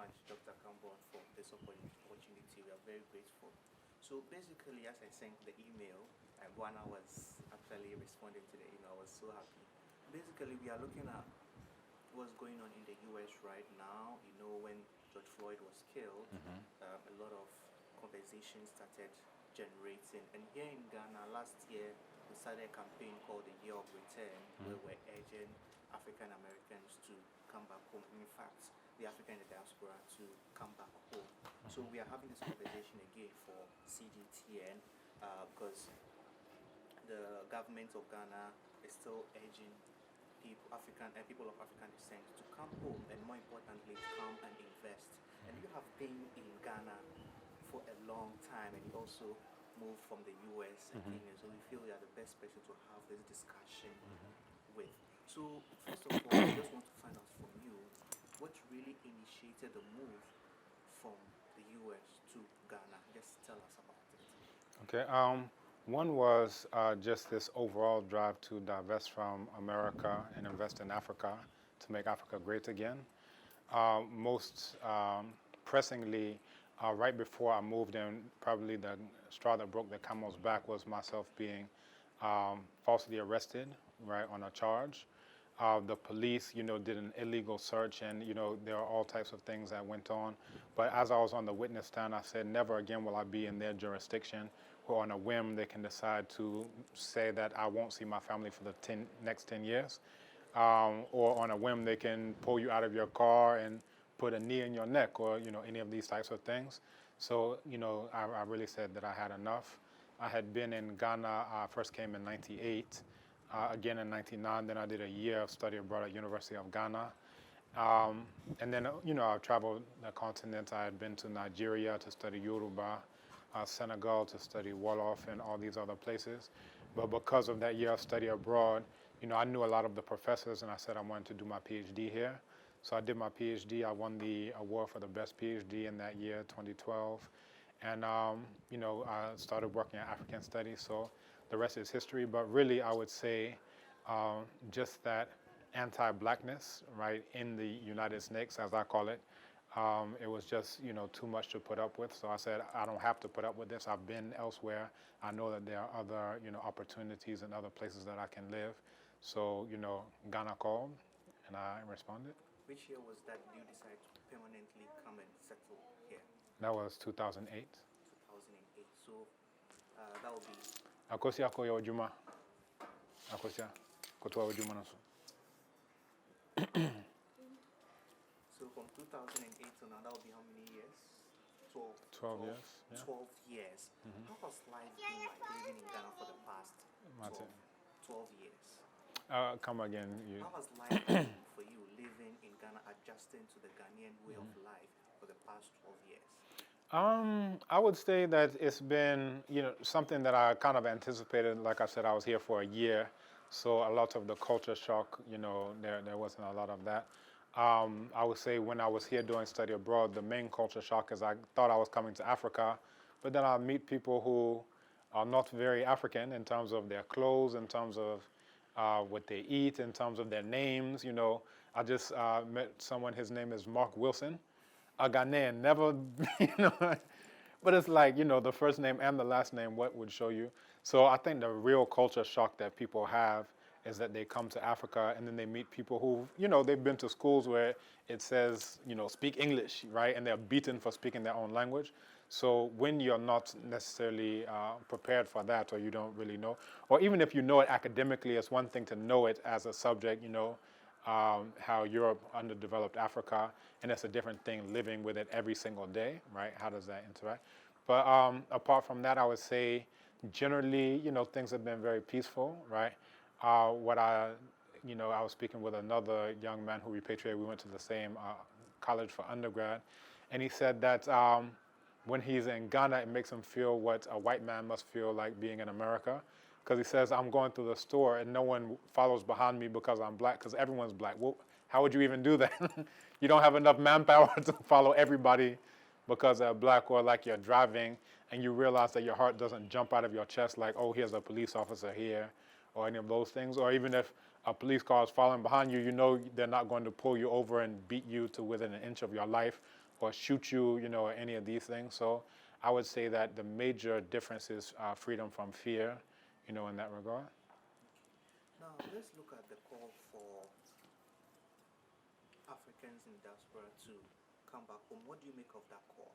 much, Dr. Kambon, for this opportunity. We are very grateful. So basically, as I sent the email, when I was actually responding to the email, I was so happy. Basically, we are looking at what's going on in the U.S. right now. You know, when George Floyd was killed, a lot of conversations started generating. And here in Ghana, last year, we started a campaign called the Year of Return, where we're urging African Americans to come back home. In fact, the African diaspora to come back home. So we are having this conversation again for CGTN because the government of Ghana is still urging people of African descent to come home, and more importantly, to come and invest. And you have been in Ghana for a long time, and you also moved from the US and Kenya, so we feel you are the best person to have this discussion with. So first of all, I just want to find out from you what really initiated the move from the US to Ghana. Just tell us about it. Okay. One was just this overall drive to divest from America and invest in Africa to make Africa great again. Most pressingly, right before I moved in, probably the straw that broke the camel's back was myself being falsely arrested, right, on a charge. The police, did an illegal search, and, there are all types of things that went on. But as I was on the witness stand, I said, never again will I be in their jurisdiction, where on a whim they can decide to say that I won't see my family for the next 10 years. Or on a whim they can pull you out of your car and put a knee in your neck, or, any of these types of things. So, I really said that I had enough. I had been in Ghana, I first came in 98. Again in 99, then I did a year of study abroad at University of Ghana. And then, I've traveled the continent. I had been to Nigeria to study Yoruba, Senegal to study Wolof, and all these other places. But because of that year of study abroad, I knew a lot of the professors, and I said I wanted to do my PhD here. So I did my PhD. I won the award for the best PhD in that year, 2012. And, I started working at African Studies. So the rest is history, but really I would say just that anti-blackness, right, in the United Snakes, as I call it, it was just, too much to put up with. So I said, I don't have to put up with this. I've been elsewhere. I know that there are other, opportunities and other places that I can live. So, Ghana called, and I responded. Which year was that you decided to permanently come and settle here? That was 2008. 2008. So that would be... Akosia ko ya ojuma. Akosia kotoa ojuma naso. So from 2008 to now, that would be how many years? 12 years. Yeah. 12 years. How has life been like living in Ghana for the past 12 years? Come again. How has life been for you living in Ghana, adjusting to the Ghanaian way of life for the past 12 years? I would say that it's been, something that I kind of anticipated. Like I said, I was here for a year, so a lot of the culture shock, there wasn't a lot of that. I would say when I was here doing study abroad, the main culture shock is I thought I was coming to Africa, but then I meet people who are not very African in terms of their clothes, in terms of what they eat, in terms of their names. I just met someone, his name is Mark Wilson, a Ghanaian, never, but it's like, the first name and the last name, what would show you. So I think the real culture shock that people have is that they come to Africa and then they meet people who, they've been to schools where it says, speak English, right? And they're beaten for speaking their own language. So when you're not necessarily prepared for that, or you don't really know, or even if you know it academically, it's one thing to know it as a subject, how Europe underdeveloped Africa, and it's a different thing living with it every single day, right? How does that interact? But apart from that, I would say generally, things have been very peaceful, right? I was speaking with another young man who repatriated. We went to the same college for undergrad, and he said that when he's in Ghana, it makes him feel what a white man must feel like being in America. Because he says, I'm going through the store and no one follows behind me because I'm black, because everyone's black. Well, how would you even do that? You don't have enough manpower to follow everybody because they're black, or like you're driving and you realize that your heart doesn't jump out of your chest like, oh, here's a police officer here, or any of those things. Or even if a police car is following behind you, you know they're not going to pull you over and beat you to within an inch of your life or shoot you, you know, or any of these things. So I would say that the major difference is freedom from fear, you know, in that regard. Now let's look at the call for Africans in diaspora to come back home. What do you make of that call?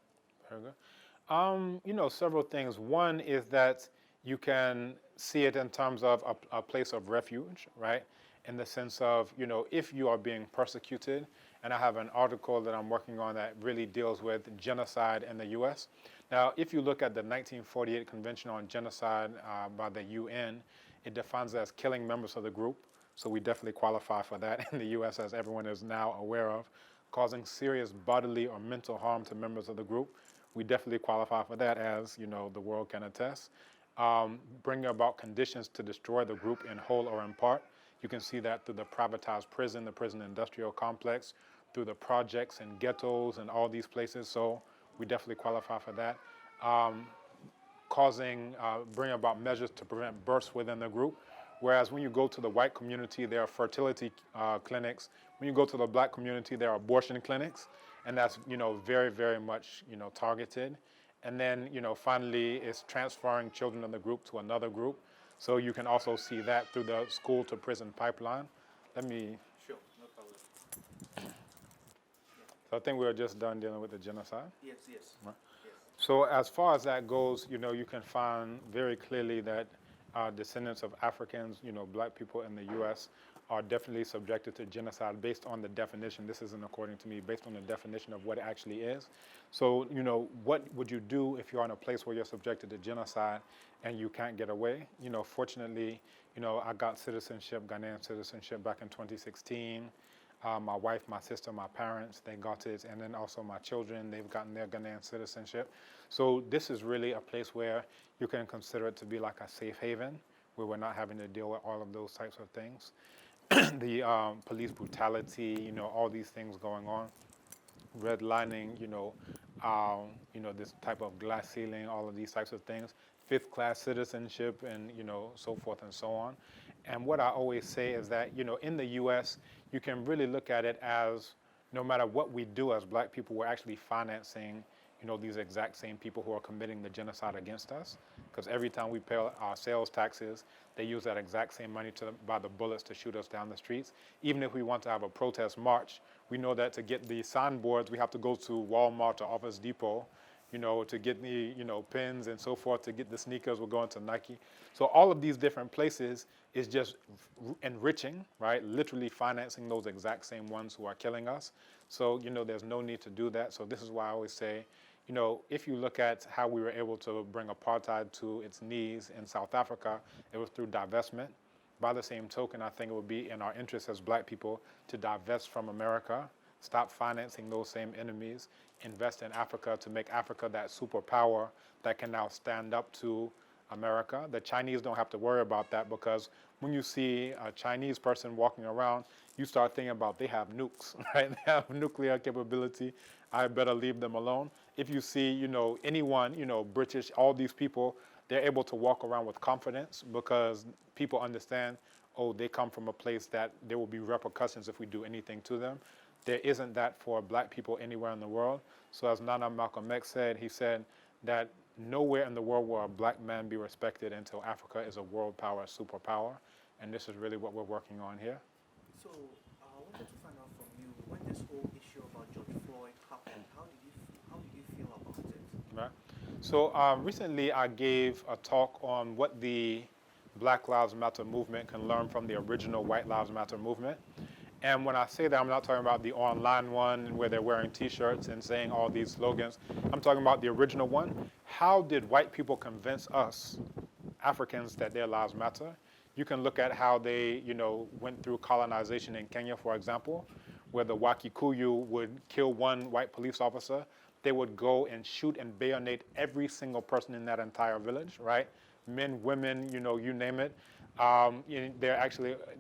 Very good. You know, several things. One is that you can see it in terms of a place of refuge, right? In the sense of, you know, if you are being persecuted, and I have an article that I'm working on that really deals with genocide in the U.S. Now, if you look at the 1948 Convention on Genocide by the UN, it defines it as killing members of the group. So we definitely qualify for that in the U.S., as everyone is now aware of. Causing serious bodily or mental harm to members of the group. We definitely qualify for that, as, you know, the world can attest. Bringing about conditions to destroy the group in whole or in part. You can see that through the privatized prison, the prison industrial complex, through the projects and ghettos and all these places. So we definitely qualify for that. Bring about measures to prevent births within the group. Whereas when you go to the white community, there are fertility clinics. When you go to the black community, there are abortion clinics. And that's, you know, very, very much, you know, targeted. And then, you know, finally, it's transferring children in the group to another group. So you can also see that through the school to prison pipeline. Let me. Sure, no problem. So I think we were just done dealing with the genocide. Yes. Right. Yes. So as far as that goes, you know, you can find very clearly that descendants of Africans, you know, black people in the U.S. are definitely subjected to genocide based on the definition. This isn't according to me, based on the definition of what it actually is. So, you know, what would you do if you're in a place where you're subjected to genocide and you can't get away? You know, fortunately, you know, I got citizenship, Ghanaian citizenship back in 2016. My wife, my sister, my parents, they got it, and then also my children, they've gotten their Ghanaian citizenship. So this is really a place where you can consider it to be like a safe haven, where we're not having to deal with all of those types of things. The police brutality, you know, all these things going on, redlining, you know, this type of glass ceiling, all of these types of things, fifth-class citizenship, and, you know, so forth and so on. And what I always say is that, you know, in the U.S., you can really look at it as no matter what we do as black people, we're actually financing, you know, these exact same people who are committing the genocide against us. Because every time we pay our sales taxes, they use that exact same money to buy the bullets to shoot us down the streets. Even if we want to have a protest march, we know that to get the signboards, we have to go to Walmart or Office Depot, you know, to get the, you know, pins and so forth, to get the sneakers, we're going to Nike. So all of these different places is just enriching, right? Literally financing those exact same ones who are killing us. So, you know, there's no need to do that. So this is why I always say, you know, if you look at how we were able to bring apartheid to its knees in South Africa, it was through divestment. By the same token, I think it would be in our interest as black people to divest from America, stop financing those same enemies, invest in Africa to make Africa that superpower that can now stand up to America. The Chinese don't have to worry about that, because when you see a Chinese person walking around, you start thinking about they have nukes, right? They have nuclear capability. I better leave them alone. If you see, you know, anyone, you know, British, all these people, they're able to walk around with confidence because people understand, oh, they come from a place that there will be repercussions if we do anything to them. There isn't that for black people anywhere in the world. So as Nana Malcolm X said, he said that nowhere in the world will a black man be respected until Africa is a world power, superpower. And this is really what we're working on here. So I wanted to find out from you, when this whole issue about George Floyd happened, how did you feel about it? Right. So recently I gave a talk on what the Black Lives Matter movement can learn from the original White Lives Matter movement. And when I say that, I'm not talking about the online one where they're wearing T-shirts and saying all these slogans. I'm talking about the original one. How did white people convince us, Africans, that their lives matter? You can look at how they, you know, went through colonization in Kenya, for example, where the Wakikuyu would kill one white police officer. They would go and shoot and bayonet every single person in that entire village, right? Men, women, you know, you name it.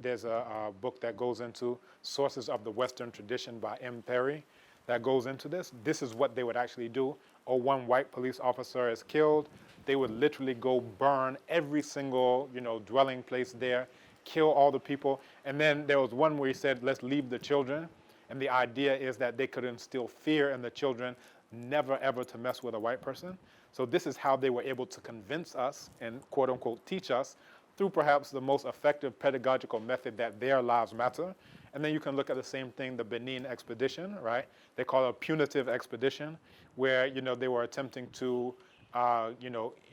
There's a book that goes into sources of the Western tradition by M. Perry that goes into this. This is what they would actually do. Or one white police officer is killed, they would literally go burn every single, you know, dwelling place there kill all the people. And then there was one where he said, let's leave the children. And the idea is that they could instill fear in the children, never ever to mess with a white person. So this is how they were able to convince us and quote unquote teach us through perhaps the most effective pedagogical method that their lives matter. And then you can look at the same thing, the Benin expedition, right? They call it a punitive expedition, where, they were attempting to,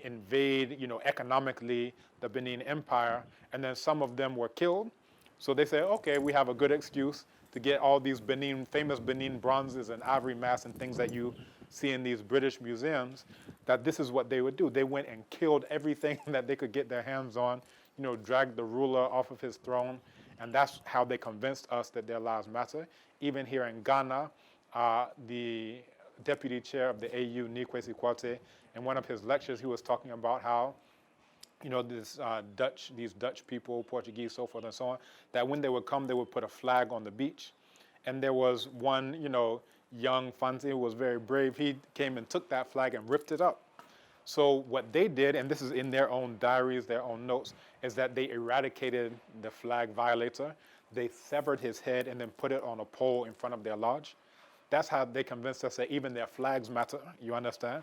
invade, economically the Benin Empire, and then some of them were killed. So they say, okay, we have a good excuse to get all these famous Benin bronzes and ivory masks and things that you see in these British museums, that this is what they would do. They went and killed everything that they could get their hands on, dragged the ruler off of his throne, and that's how they convinced us that their lives matter. Even here in Ghana, the deputy chair of the AU, Nikwesi Kwate, in one of his lectures, he was talking about how these Dutch people, Portuguese, so forth and so on, that when they would come, they would put a flag on the beach. And there was one, young Fanti who was very brave. He came and took that flag and ripped it up. So what they did, and this is in their own diaries, their own notes, is that they eradicated the flag violator. They severed his head and then put it on a pole in front of their lodge. That's how they convinced us that even their flags matter, you understand?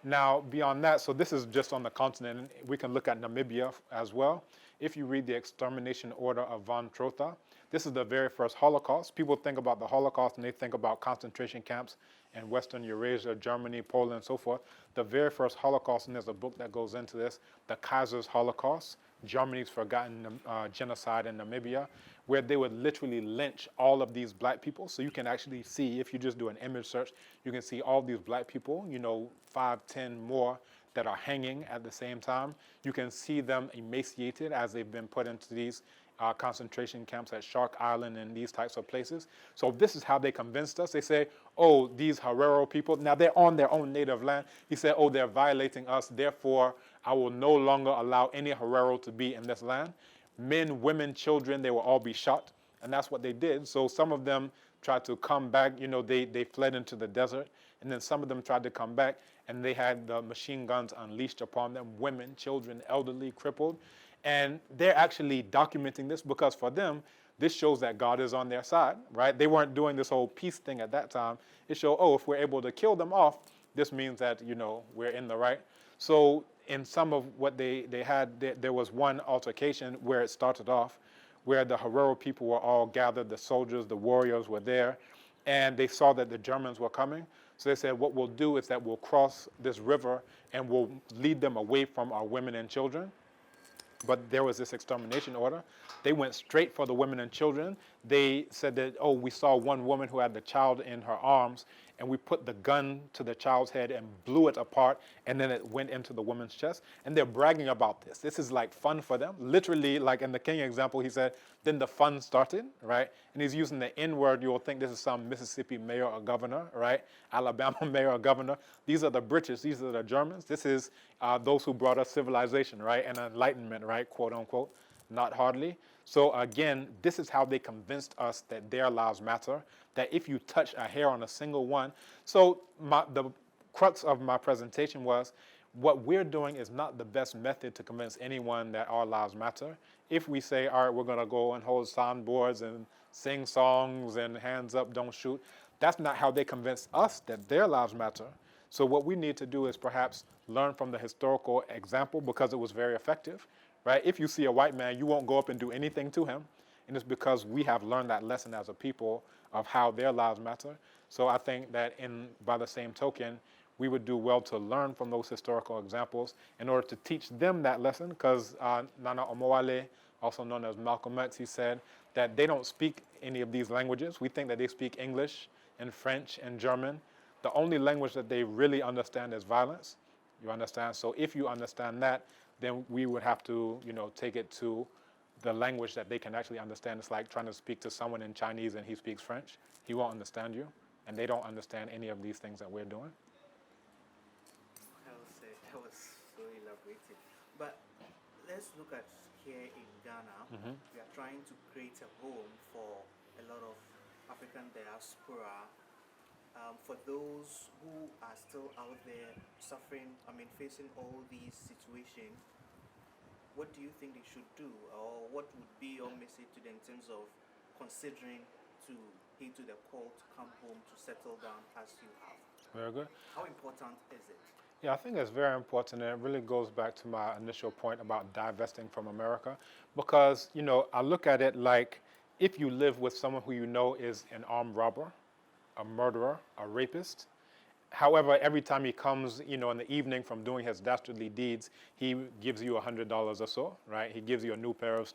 Now, beyond that, so this is just on the continent. We can look at Namibia as well. If you read the Extermination Order of von Trotha, this is the very first Holocaust. People think about the Holocaust and they think about concentration camps in Western Eurasia, Germany, Poland, and so forth. The very first Holocaust, and there's a book that goes into this, the Kaiser's Holocaust, Germany's Forgotten Genocide in Namibia, where they would literally lynch all of these black people. So you can actually see, if you just do an image search, you can see all these black people, 5, 10 more that are hanging at the same time. You can see them emaciated as they've been put into these concentration camps at Shark Island and these types of places. So this is how they convinced us. They say, oh, these Herero people, now they're on their own native land. He said, oh, they're violating us. Therefore, I will no longer allow any Herero to be in this land. Men, women, children, they will all be shot. And that's what they did. So some of them tried to come back. They fled into the desert. And then some of them tried to come back, and they had the machine guns unleashed upon them, women, children, elderly, crippled. And they're actually documenting this because for them, this shows that God is on their side, right? They weren't doing this whole peace thing at that time. It showed, oh, if we're able to kill them off, this means that, we're in the right. So in some of what they had, there was one altercation where it started off, where the Herero people were all gathered, the soldiers, the warriors were there, and they saw that the Germans were coming. So they said, what we'll do is that we'll cross this river and we'll lead them away from our women and children. But there was this extermination order. They went straight for the women and children. They said that, oh, we saw one woman who had the child in her arms, and we put the gun to the child's head and blew it apart, and then it went into the woman's chest. And they're bragging about this. This is like fun for them. Literally, like in the King example, he said, then the fun started, right? And he's using the N word. You will think this is some Mississippi mayor or governor, right? Alabama mayor or governor. These are the British. These are the Germans. This is those who brought us civilization, right? And enlightenment, right? Quote unquote. Not hardly. So again, this is how they convinced us that their lives matter, that if you touch a hair on a single one. So the crux of my presentation was, what we're doing is not the best method to convince anyone that our lives matter. If we say, all right, we're going to go and hold soundboards and sing songs and hands up, don't shoot, that's not how they convince us that their lives matter. So what we need to do is perhaps learn from the historical example, because it was very effective. Right? If you see a white man, you won't go up and do anything to him. And it's because we have learned that lesson as a people of how their lives matter. So I think that by the same token, we would do well to learn from those historical examples in order to teach them that lesson, because Nana Omowale, also known as Malcolm X, he said that they don't speak any of these languages. We think that they speak English and French and German. The only language that they really understand is violence. You understand? So if you understand that, then we would have to, take it to the language that they can actually understand. It's like trying to speak to someone in Chinese and he speaks French. He won't understand you, and they don't understand any of these things that we're doing. I would say that was so elaborated. But let's look at here in Ghana. Mm-hmm. We are trying to create a home for a lot of African diaspora. For those who are still out there suffering, facing all these situations, what do you think they should do, or what would be your message to them in terms of considering to heed to the call to come home to settle down as you have? Very good. How important is it? Yeah, I think it's very important, and it really goes back to my initial point about divesting from America, because I look at it like if you live with someone who you know is an armed robber, a murderer, a rapist. However, every time he comes, in the evening from doing his dastardly deeds, he gives you $100 or so, right? He gives you a new pair of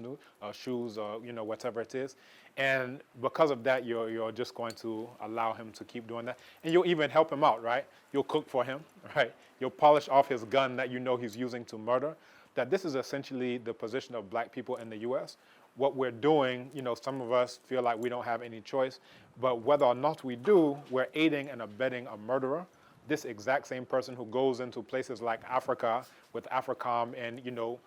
shoes, or whatever it is, and because of that, you're just going to allow him to keep doing that, and you'll even help him out, right? You'll cook for him, right? You'll polish off his gun that he's using to murder. That this is essentially the position of black people in the U.S. What we're doing, some of us feel like we don't have any choice, but whether or not we do, we're aiding and abetting a murderer. This exact same person who goes into places like Africa with Africom and,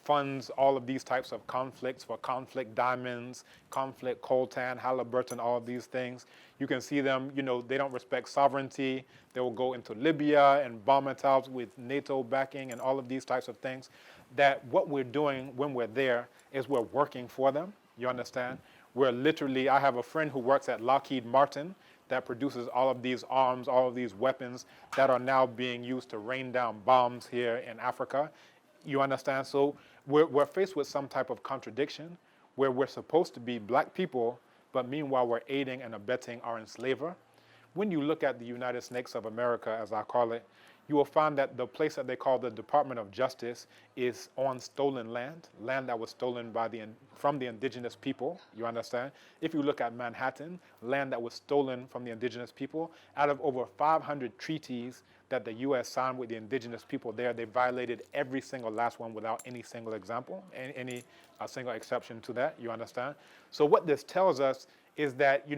funds all of these types of conflicts for conflict diamonds, conflict coltan, Halliburton, all of these things. You can see them, they don't respect sovereignty. They will go into Libya and bomb it out with NATO backing and all of these types of things. That what we're doing when we're there is we're working for them. You understand? We're literally, I have a friend who works at Lockheed Martin that produces all of these arms, all of these weapons that are now being used to rain down bombs here in Africa. You understand? So we're faced with some type of contradiction where we're supposed to be black people, but meanwhile we're aiding and abetting our enslaver. When you look at the United Snakes of America, as I call it, you will find that the place that they call the Department of Justice is on stolen land that was stolen from the indigenous people, you understand? If you look at Manhattan, land that was stolen from the indigenous people, out of over 500 treaties that the U.S. signed with the indigenous people there, they violated every single last one without any single example, any single exception to that, you understand? So what this tells us is that,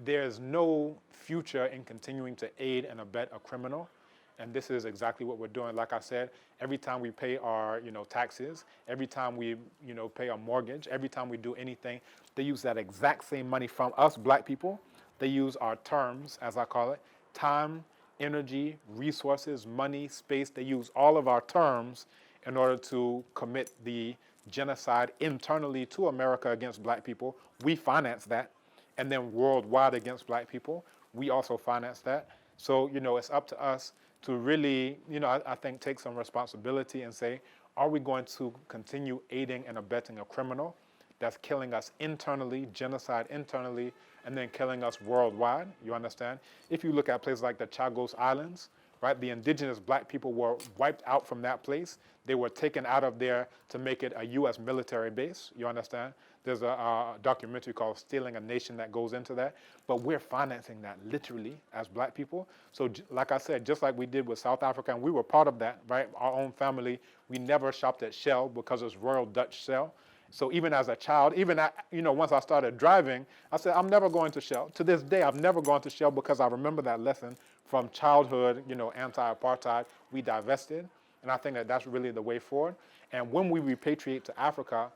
there's no future in continuing to aid and abet a criminal. And this is exactly what we're doing. Like I said, every time we pay our, taxes, every time we, pay our mortgage, every time we do anything, they use that exact same money from us, black people. They use our terms, as I call it, time, energy, resources, money, space. They use all of our terms in order to commit the genocide internally to America against black people. We finance that. And then worldwide against black people, we also finance that. So, it's up to us to really, I think take some responsibility and say, are we going to continue aiding and abetting a criminal that's killing us internally, genocide internally, and then killing us worldwide? You understand? If you look at places like the Chagos Islands, right, the indigenous black people were wiped out from that place. They were taken out of there to make it a U.S. military base. You understand? There's a documentary called Stealing a Nation that goes into that. But we're financing that literally as black people. So like I said, just like we did with South Africa, and we were part of that, right? Our own family, we never shopped at Shell because it's Royal Dutch Shell. So even as a child, once I started driving, I said, I'm never going to Shell. To this day, I've never gone to Shell because I remember that lesson from childhood, anti-apartheid. We divested. And I think that that's really the way forward. And when we repatriate to Africa,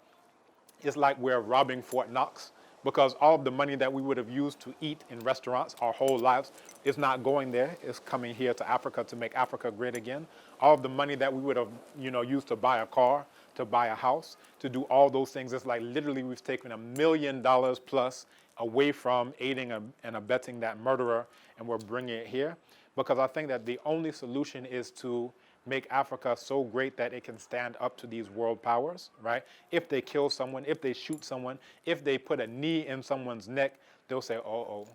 it's like we're robbing Fort Knox because all of the money that we would have used to eat in restaurants our whole lives is not going there. It's coming here to Africa to make Africa great again. All of the money that we would have, used to buy a car, to buy a house, to do all those things, it's like literally we've taken $1 million plus away from aiding and abetting that murderer, and we're bringing it here. Because I think that the only solution is to make Africa so great that it can stand up to these world powers, right? If they kill someone, if they shoot someone, if they put a knee in someone's neck, they'll say, oh,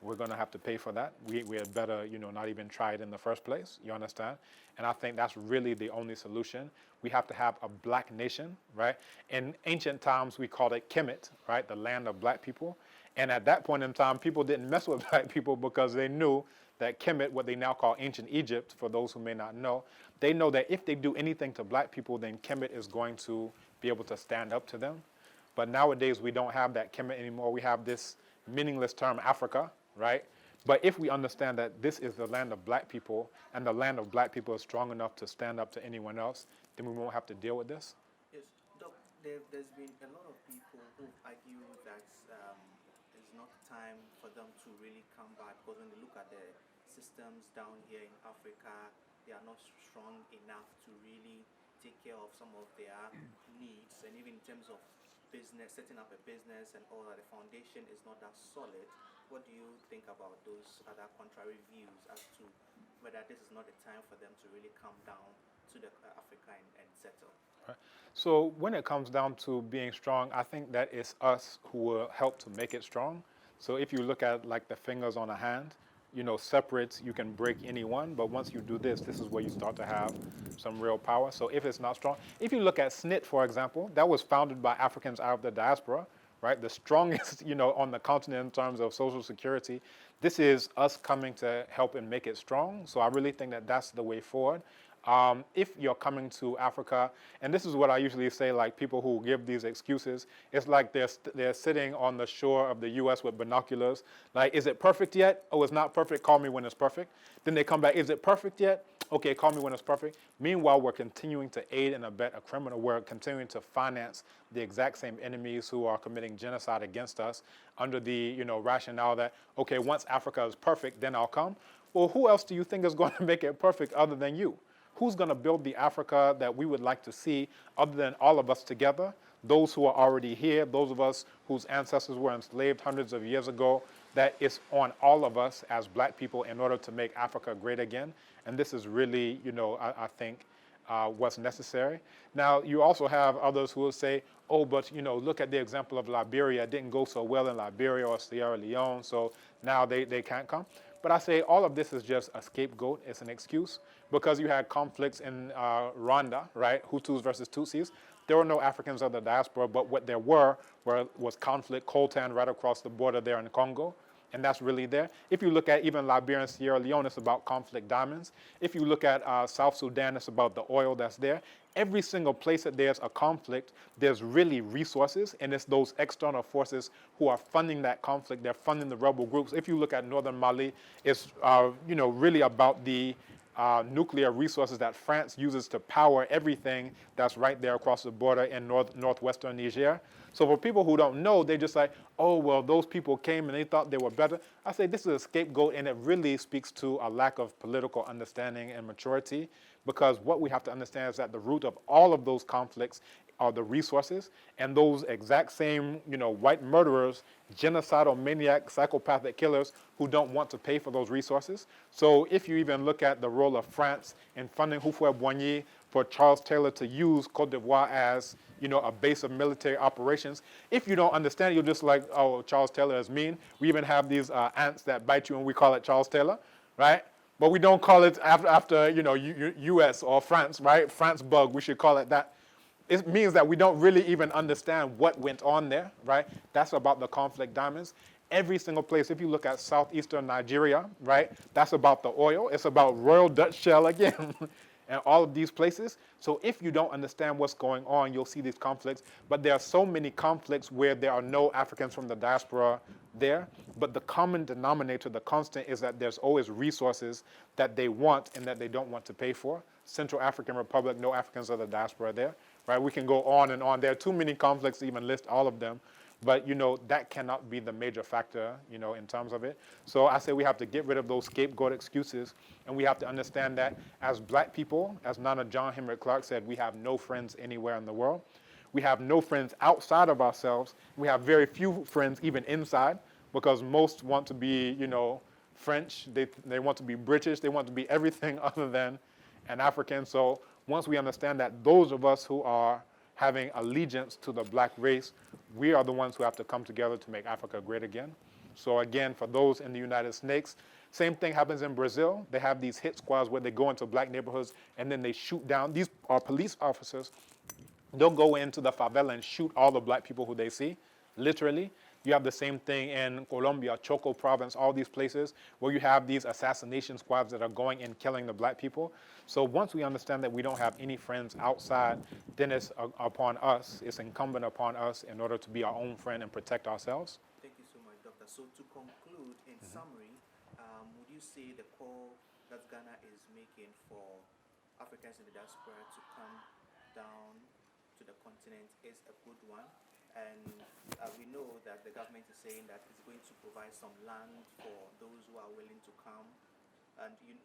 we're going to have to pay for that. We had better, not even try it in the first place. You understand? And I think that's really the only solution. We have to have a black nation, right? In ancient times, we called it Kemet, right? The land of black people. And at that point in time, people didn't mess with black people because they knew that Kemet, what they now call ancient Egypt, for those who may not know, they know that if they do anything to black people, then Kemet is going to be able to stand up to them. But nowadays, we don't have that Kemet anymore. We have this meaningless term, Africa, right? But if we understand that this is the land of black people, and the land of black people is strong enough to stand up to anyone else, then we won't have to deal with this. Yes, Doc, there's been a lot of people who argue that it's not time for them to really come back because when they look at the systems down here in Africa, they are not strong enough to really take care of some of their needs, and even in terms of business, setting up a business and all that, the foundation is not that solid. What do you think about those other contrary views as to whether this is not the time for them to really come down to the Africa and settle? So when it comes down to being strong, I think that it's us who will help to make it strong. So if you look at like the fingers on a hand, separates, you can break any one, but once you do this is where you start to have some real power. So if it's not strong, if you look at SNIT, for example, that was founded by Africans out of the diaspora, right? The strongest, on the continent in terms of social security. This is us coming to help and make it strong. So I really think that that's the way forward. If you're coming to Africa, and this is what I usually say, like people who give these excuses, it's like they're sitting on the shore of the U.S. with binoculars. Like, is it perfect yet? Oh, it's not perfect. Call me when it's perfect. Then they come back. Is it perfect yet? Okay, call me when it's perfect. Meanwhile, we're continuing to aid and abet a criminal. We're continuing to finance the exact same enemies who are committing genocide against us under the rationale that, okay, once Africa is perfect, then I'll come. Well, who else do you think is going to make it perfect other than you? Who's going to build the Africa that we would like to see other than all of us together? Those who are already here, those of us whose ancestors were enslaved hundreds of years ago, that it's on all of us as black people in order to make Africa great again. And this is really, I think, what's necessary. Now, you also have others who will say, oh, but, look at the example of Liberia. It didn't go so well in Liberia or Sierra Leone, so now they can't come. But I say all of this is just a scapegoat. It's an excuse because you had conflicts in Rwanda, right? Hutus versus Tutsis. There were no Africans of the diaspora, but what there was conflict, coltan right across the border there in Congo. And that's really there. If you look at even Liberia and Sierra Leone, it's about conflict diamonds. If you look at South Sudan, it's about the oil that's there. Every single place that there's a conflict, there's really resources, and it's those external forces who are funding that conflict. They're funding the rebel groups. If you look at northern Mali, it's really about the nuclear resources that France uses to power everything that's right there across the border in northwestern Niger. So for people who don't know, they just like, oh, well, those people came and they thought they were better. I say this is a scapegoat, and it really speaks to a lack of political understanding and maturity, because what we have to understand is that the root of all of those conflicts are the resources, and those exact same, white murderers, genocidal maniac, psychopathic killers who don't want to pay for those resources. So if you even look at the role of France in funding Houphouët-Boigny for Charles Taylor to use Côte d'Ivoire as, a base of military operations, if you don't understand, you're just like, oh, Charles Taylor is mean. We even have these ants that bite you, and we call it Charles Taylor, right? But we don't call it after U.S. or France, right? France bug, we should call it that. It means that we don't really even understand what went on there, right? That's about the conflict diamonds. Every single place, if you look at southeastern Nigeria, right, that's about the oil. It's about Royal Dutch Shell again, and all of these places. So if you don't understand what's going on, you'll see these conflicts. But there are so many conflicts where there are no Africans from the diaspora there. But the common denominator, the constant, is that there's always resources that they want and that they don't want to pay for. Central African Republic, no Africans of the diaspora there. Right, we can go on and on. There are too many conflicts to even list all of them, but that cannot be the major factor, in terms of it. So I say we have to get rid of those scapegoat excuses, and we have to understand that as black people, as Nana John Henrik Clark said, we have no friends anywhere in the world. We have no friends outside of ourselves. We have very few friends even inside, because most want to be, French. They want to be British. They want to be everything other than an African. So once we understand that those of us who are having allegiance to the black race, we are the ones who have to come together to make Africa great again. So again, for those in the United Snakes, same thing happens in Brazil. They have these hit squads where they go into black neighborhoods and then they shoot down. These are police officers. They'll go into the favela and shoot all the black people who they see, literally. You have the same thing in Colombia, Choco province, all these places where you have these assassination squads that are going and killing the black people. So once we understand that we don't have any friends outside, then it's upon us, it's incumbent upon us in order to be our own friend and protect ourselves. Thank you so much, Doctor. So to conclude, in summary, would you say the call that Ghana is making for Africans in the diaspora to come down to the continent is a good one? And we know that the government is saying that it's going to provide some land for those who are willing to come and you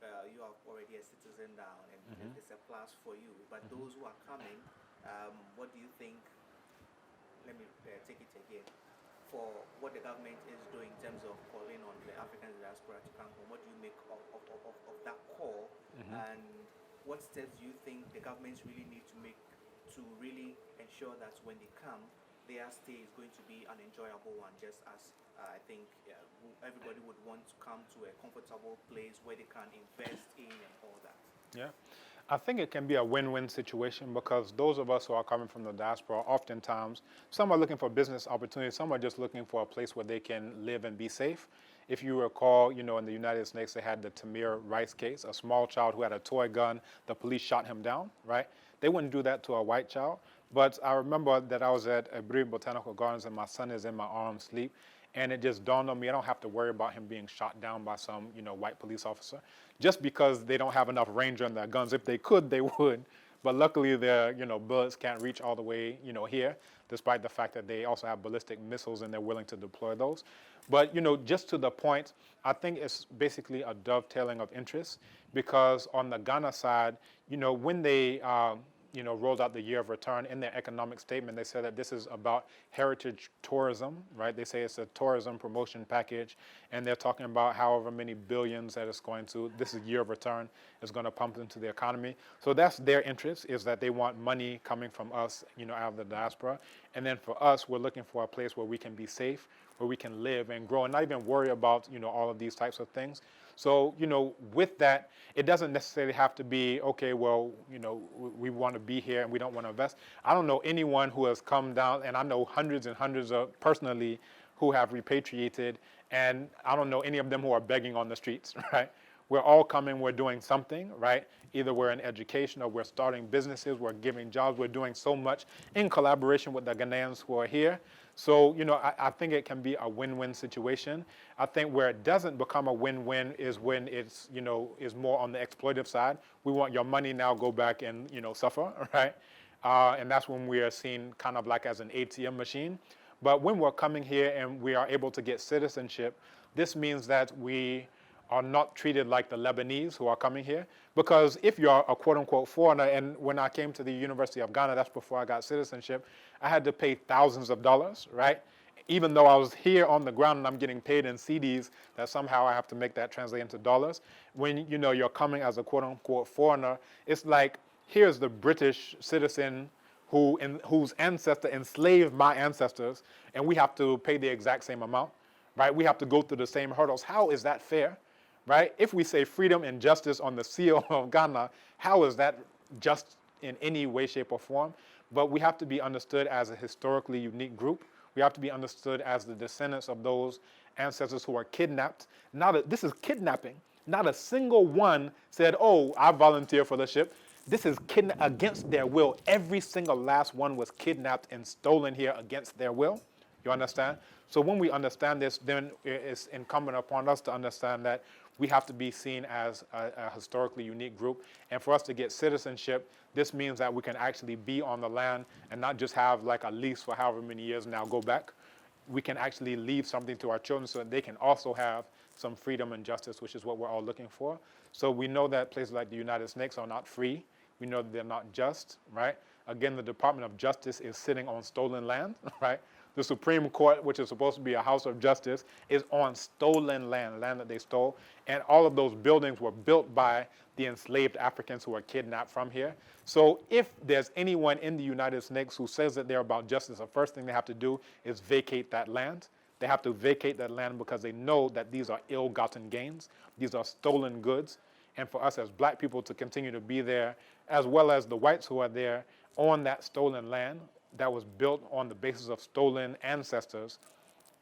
are already a citizen now, and it's a plus for you. But those who are coming, what do you think? Let me take it again. For what the government is doing in terms of calling on the African diaspora to come home, what do you make of that call? And what steps do you think the governments really need to make to really ensure that when they come, their stay is going to be an enjoyable one, just as I think everybody would want to come to a comfortable place where they can invest in and all that. Yeah. I think it can be a win-win situation because those of us who are coming from the diaspora, oftentimes, some are looking for business opportunities, some are just looking for a place where they can live and be safe. If you recall, in the United States, they had the Tamir Rice case, a small child who had a toy gun, the police shot him down, right? They wouldn't do that to a white child. But I remember that I was at Abri Botanical Gardens and my son is in my arms asleep. And it just dawned on me, I don't have to worry about him being shot down by some, white police officer. Just because they don't have enough range on their guns. If they could, they would. But luckily their, bullets can't reach all the way, here, despite the fact that they also have ballistic missiles and they're willing to deploy those. But, just to the point, I think it's basically a dovetailing of interests because on the Ghana side, when they, rolled out the year of return in their economic statement, they said that this is about heritage tourism, right? They say it's a tourism promotion package, and they're talking about however many billions that it's going to, this is year of return, is going to pump into the economy. So that's their interest, is that they want money coming from us, out of the diaspora. And then for us, we're looking for a place where we can be safe, where we can live and grow and not even worry about, all of these types of things. So, with that, it doesn't necessarily have to be, okay, well, we want to be here and we don't want to invest. I don't know anyone who has come down, and I know hundreds and hundreds of personally who have repatriated, and I don't know any of them who are begging on the streets, right? We're all coming, we're doing something, right? Either we're in education or we're starting businesses, we're giving jobs, we're doing so much in collaboration with the Ghanaians who are here. So, I think it can be a win-win situation. I think where it doesn't become a win-win is when it's, is more on the exploitive side. We want your money now, go back and, suffer, right? And that's when we are seen kind of like as an ATM machine. But when we're coming here and we are able to get citizenship, this means that we are not treated like the Lebanese who are coming here. Because if you're a quote-unquote foreigner, and when I came to the University of Ghana, that's before I got citizenship, I had to pay thousands of dollars, right? Even though I was here on the ground and I'm getting paid in CDs, that somehow I have to make that translate into dollars. When, you're coming as a quote-unquote foreigner, it's like, here's the British citizen whose ancestor enslaved my ancestors, and we have to pay the exact same amount, right? We have to go through the same hurdles. How is that fair? Right? If we say freedom and justice on the seal of Ghana, how is that just in any way, shape, or form? But we have to be understood as a historically unique group. We have to be understood as the descendants of those ancestors who are kidnapped. This is kidnapping. Not a single one said, oh, I volunteer for the ship. This is against their will. Every single last one was kidnapped and stolen here against their will. You understand? So when we understand this, then it's incumbent upon us to understand that we have to be seen as a historically unique group. And for us to get citizenship, this means that we can actually be on the land and not just have like a lease for however many years and now go back. We can actually leave something to our children so that they can also have some freedom and justice, which is what we're all looking for. So we know that places like the United States are not free. We know that they're not just, right? Again, the Department of Justice is sitting on stolen land, right? The Supreme Court, which is supposed to be a house of justice, is on stolen land that they stole. And all of those buildings were built by the enslaved Africans who were kidnapped from here. So if there's anyone in the United States who says that they're about justice, the first thing they have to do is vacate that land. They have to vacate that land because they know that these are ill-gotten gains. These are stolen goods. And for us as black people to continue to be there, as well as the whites who are there on that stolen land, that was built on the basis of stolen ancestors,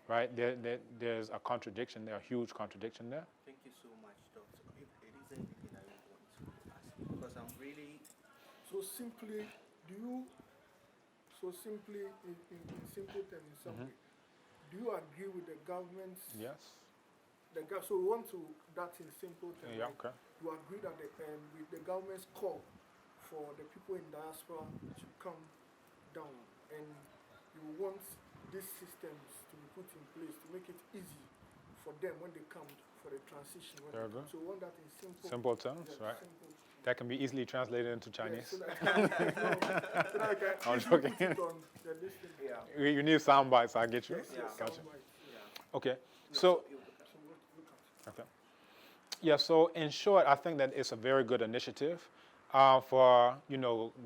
right? There's a contradiction there, a huge contradiction there. Thank you so much, Doctor. If there is anything I would want to ask you, because I'm really... So simply, in simple terms, in summary, do you agree with the government's... Yes. So we want to, that in simple terms, Yeah, okay. you agree that with the government's call for the people in diaspora to come down, and you want these systems to be put in place to make it easy for them when they come for the transition. When Very they come. good. So we want that in simple, Simple terms, yes, right? simple. That can be easily translated into Yes, Chinese. so that so that I can I'm easily joking. put it on the listing. Yeah. You need sound bites, I get you. Yes, Yeah. yes, Gotcha. soundbite. Yeah. Okay, No, so, So look at okay. Yeah, so in short, I think that it's a very good initiative for,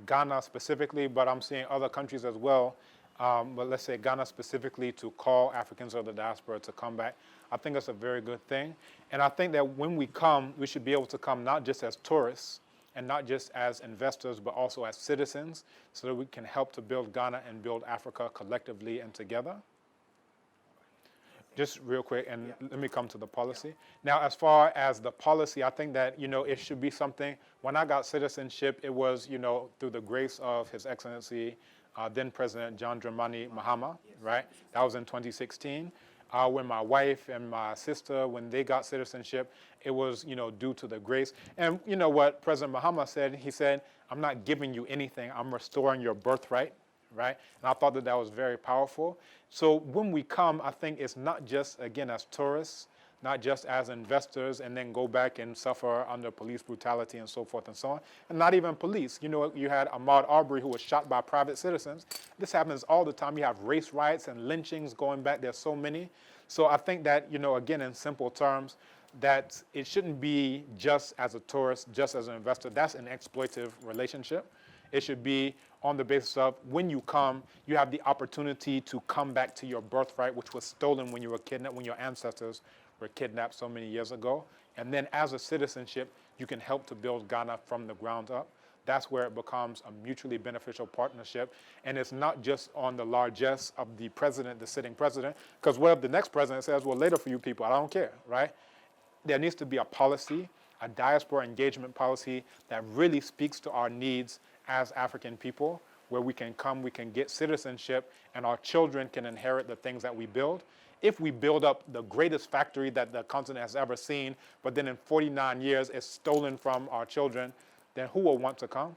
Ghana specifically, but I'm seeing other countries as well. But let's say Ghana specifically, to call Africans of the diaspora to come back. I think it's a very good thing. And I think that when we come, we should be able to come not just as tourists and not just as investors, but also as citizens, so that we can help to build Ghana and build Africa collectively and together. Just real quick, and Yeah. let me come to the policy. Now, as far as the policy, I think that, it should be something. When I got citizenship, it was, through the grace of His Excellency, then President John Dramani Mahama, Yes. right? That was in 2016. When my wife and my sister, when they got citizenship, it was, due to the grace. And you know what President Mahama said? He said, I'm not giving you anything. I'm restoring your birthright, right? And I thought that that was very powerful. So when we come, I think it's not just, again, as tourists, not just as investors, and then go back and suffer under police brutality and so forth and so on, and not even police. You had Ahmaud Arbery, who was shot by private citizens. This happens all the time. You have race riots and lynchings going back. There's so many. So I think that, again, in simple terms, that it shouldn't be just as a tourist, just as an investor. That's an exploitative relationship. It should be on the basis of when you come, you have the opportunity to come back to your birthright, which was stolen when you were kidnapped, when your ancestors were kidnapped so many years ago. And then as a citizenship, you can help to build Ghana from the ground up. That's where it becomes a mutually beneficial partnership. And it's not just on the largesse of the president, the sitting president, because what if the next president says, well, later for you people, I don't care, right? There needs to be a policy, a diaspora engagement policy that really speaks to our needs as African people, where we can come, we can get citizenship, and our children can inherit the things that we build. If we build up the greatest factory that the continent has ever seen, but then in 49 years it's stolen from our children, then who will want to come,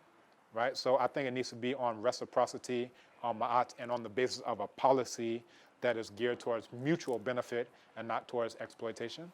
right? So I think it needs to be on reciprocity, on ma'at, and on the basis of a policy that is geared towards mutual benefit and not towards exploitation.